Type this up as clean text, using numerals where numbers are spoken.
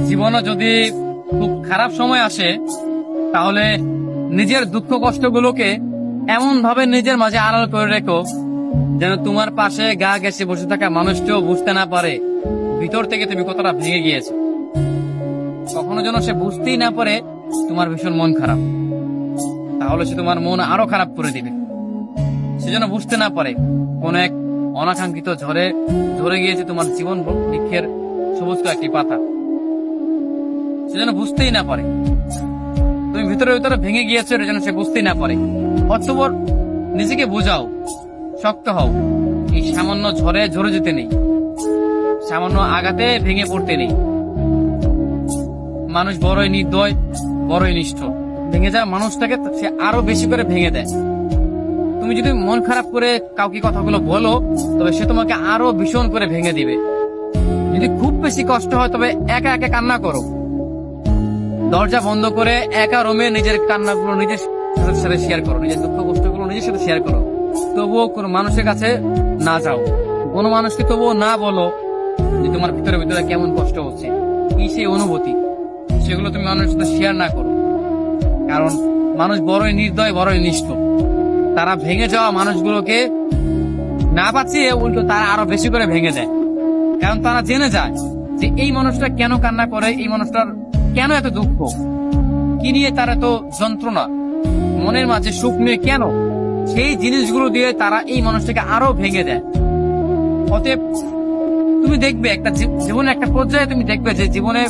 জীবনে যদি খুব খারাপ সময় আসে, তাহলে নিজের দুঃখ কষ্টগুলোকে এমন ভাবে নিজের মাঝে আড়াল করে রেখো যেন তোমার পাশে গা ঘেঁষে বসে থাকা মানুষটাও বুঝতে না পারে ভিতর থেকে তুমি কতটা ভেঙে গিয়েছো। কখনো যেন সে বুঝতেই না পারে তোমার ভীষণ মন খারাপ, তাহলে সে তোমার মন আরো খারাপ করে দিবে। সে যেন বুঝতে না পারে কোন এক অনাকাঙ্ক্ষিত ঝড়ে ঝরে গিয়েছে তোমার জীবন বৃক্ষের সবুজ একটি পাতা। সে যেন বুঝতেই না পারে তুমি ভিতরে ভিতরে ভেঙে গিয়েছো, এটা যেন সে বুঝতেই না পারে। অতঃপর নিজেকে বোঝাও, শক্ত হও। এই সামান্য ঝড়ে ঝরে যেতে নেই, সামান্য আঘাতে ভেঙে পড়তে নেই। মানুষ বড়ই নির্দয়, বড়ই নিষ্ঠুর। ভেঙে যাওয়া মানুষটাকে সে আরো বেশি করে ভেঙে দেয়। তুমি যদি মন খারাপ করে কাউকে কথাগুলো বলো, তবে সে তোমাকে আরো ভীষণ করে ভেঙে দিবে। যদি খুব বেশি কষ্ট হয়, তবে একা একা কান্না করো। দরজা বন্ধ করে একা রুমে নিজের কান্নাগুলো নিজের সাথে শেয়ার করো, নিজের দুঃখ কষ্টগুলো নিজের সাথে শেয়ার করো। তবুও কোনো মানুষের কাছে না যাও, কোনো মানুষকে তবুও না বলো যে তোমার ভিতরে ভিতরে কেমন কষ্ট হচ্ছে, কি সেই অনুভূতি, সেগুলো তুমি মানুষের সাথে শেয়ার না করো। কারণ মানুষ বড়ই নির্দয়, বড়ই নিষ্ঠুর। তারা ভেঙে যাওয়া মানুষগুলোকে না বাঁচিয়ে উল্টো তারা আরো বেশি করে ভেঙে দেয়। কারণ তারা জেনে যায় যে এই মানুষটা কেন কান্না করে, এই মানুষটার কেন এত দুঃখ, কি নিয়ে তার এত যন্ত্রণা, মনের মাঝে সুখ নিয়ে কেন, সেই জিনিসগুলো দিয়ে তারা এই মানুষটাকে আরো ভেঙে দেয়। অতএব তুমি দেখবে একটা জীবনে একটা পর্যায়ে তুমি দেখবে যে জীবনে